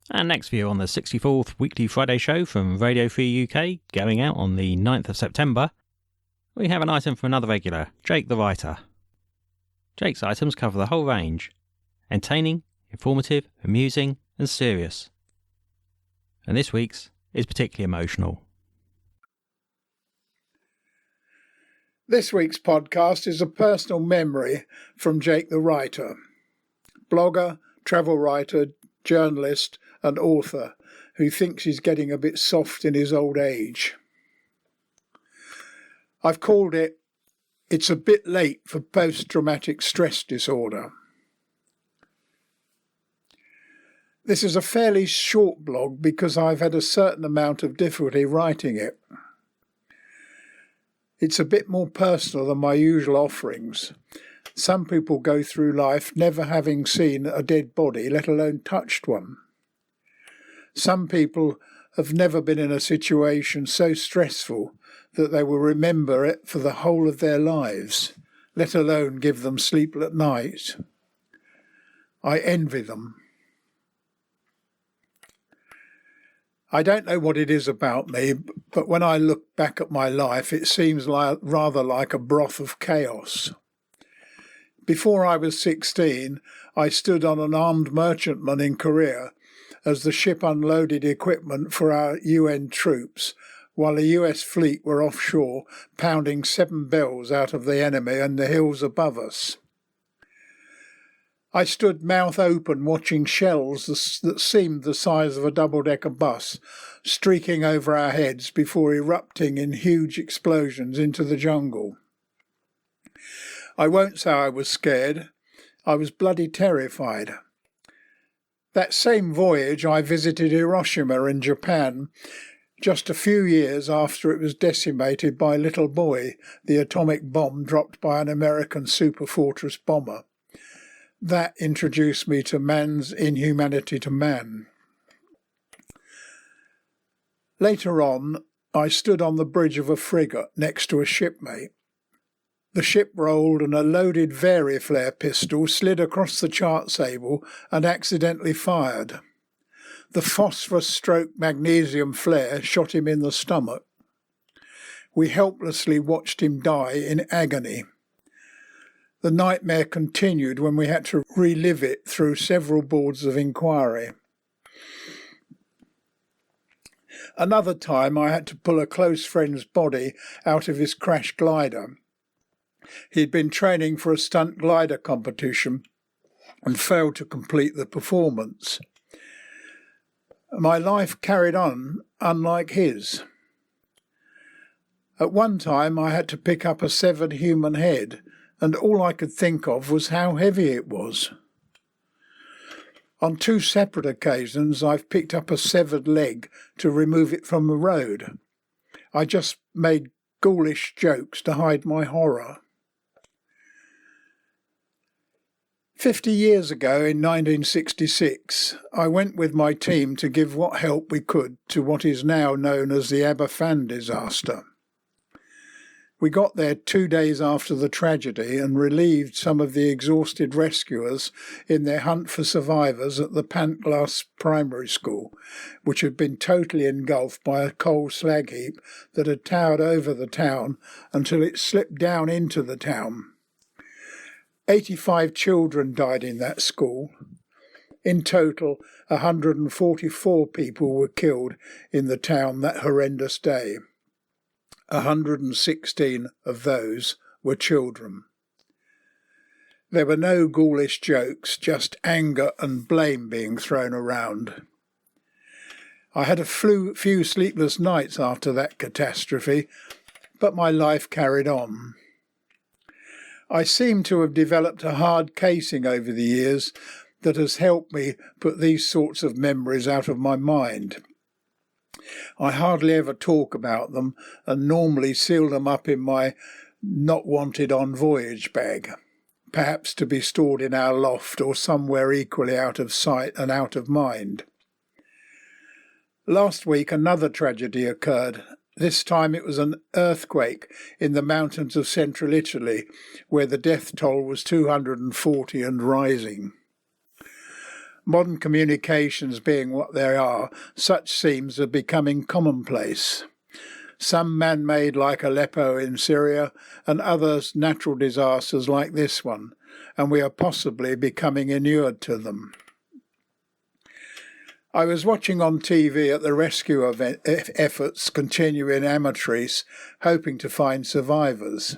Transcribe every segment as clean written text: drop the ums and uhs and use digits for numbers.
And next for you on the 64th weekly Friday show from Radio Free UK, going out on the 9th of September, we have an item from another regular, Jake the Writer. Jake's items cover the whole range: entertaining, informative, amusing and serious. And this week's is particularly emotional. This week's podcast is a personal memory from Jake the Writer, blogger, travel writer, journalist and author who thinks he's getting a bit soft in his old age. I've called it "It's a Bit Late for Post-Traumatic Stress Disorder." This is a fairly short blog because I've had a certain amount of difficulty writing it. It's a bit more personal than my usual offerings. Some people go through life never having seen a dead body, let alone touched one. Some people have never been in a situation so stressful that they will remember it for the whole of their lives, let alone give them sleep at night. I envy them. I don't know what it is about me, but when I look back at my life, it seems rather like a broth of chaos. Before I was 16, I stood on an armed merchantman in Korea as the ship unloaded equipment for our UN troops, while the US fleet were offshore pounding 7 bells out of the enemy and the hills above us. I stood mouth open watching shells that seemed the size of a double-decker bus streaking over our heads before erupting in huge explosions into the jungle. I won't say I was scared. I was bloody terrified. That same voyage I visited Hiroshima in Japan just a few years after it was decimated by Little Boy, the atomic bomb dropped by an American superfortress bomber. That introduced me to man's inhumanity to man. Later on, I stood on the bridge of a frigate next to a shipmate. The ship rolled and a loaded Vari-flare pistol slid across the chart table and accidentally fired. The phosphorus-magnesium flare shot him in the stomach. We helplessly watched him die in agony. The nightmare continued when we had to relive it through several boards of inquiry. Another time I had to pull a close friend's body out of his crash glider. He'd been training for a stunt glider competition and failed to complete the performance. My life carried on unlike his. At one time I had to pick up a severed human head, and all I could think of was how heavy it was. On 2 separate occasions I've picked up a severed leg to remove it from the road. I just made ghoulish jokes to hide my horror. 50 years ago, in 1966, I went with my team to give what help we could to what is now known as the Aberfan disaster. We got there 2 days after the tragedy and relieved some of the exhausted rescuers in their hunt for survivors at the Pantglas Primary School, which had been totally engulfed by a coal slag heap that had towered over the town until it slipped down into the town. 85 children died in that school. In total, 144 people were killed in the town that horrendous day. 116 of those were children. There were no ghoulish jokes, just anger and blame being thrown around. I had a few sleepless nights after that catastrophe, but my life carried on. I seem to have developed a hard casing over the years that has helped me put these sorts of memories out of my mind. I hardly ever talk about them and normally seal them up in my not wanted on voyage bag, perhaps to be stored in our loft or somewhere equally out of sight and out of mind. Last week another tragedy occurred. This time it was an earthquake in the mountains of central Italy, where the death toll was 240 and rising. Modern communications being what they are, such scenes are becoming commonplace. Some man-made like Aleppo in Syria, and others natural disasters like this one, and we are possibly becoming inured to them. I was watching on TV at the rescue efforts continue in Amatrice, hoping to find survivors.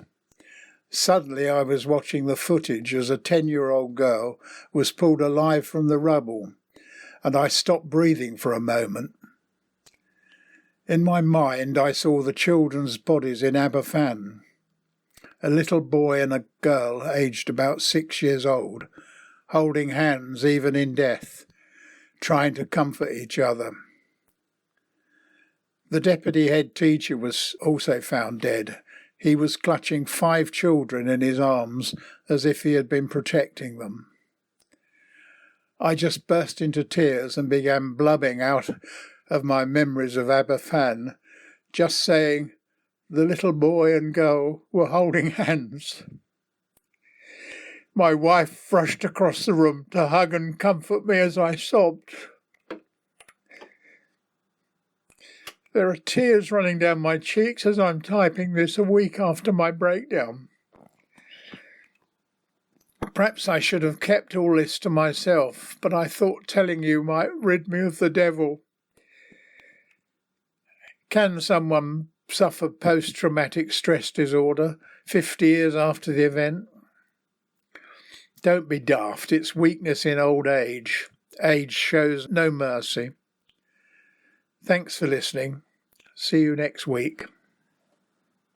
Suddenly I was watching the footage as a 10-year-old girl was pulled alive from the rubble, and I stopped breathing for a moment. In my mind I saw the children's bodies in Aberfan, a little boy and a girl aged about 6 years old, holding hands even in death, trying to comfort each other. The deputy head teacher was also found dead. He was clutching 5 children in his arms as if he had been protecting them. I just burst into tears and began blubbing out of my memories of Aberfan, just saying the little boy and girl were holding hands. My wife rushed across the room to hug and comfort me as I sobbed. There are tears running down my cheeks as I'm typing this a week after my breakdown. Perhaps I should have kept all this to myself, but I thought telling you might rid me of the devil. Can someone suffer post-traumatic stress disorder 50 years after the event? Don't be daft, it's weakness in old age. Age shows no mercy. Thanks for listening. See you next week.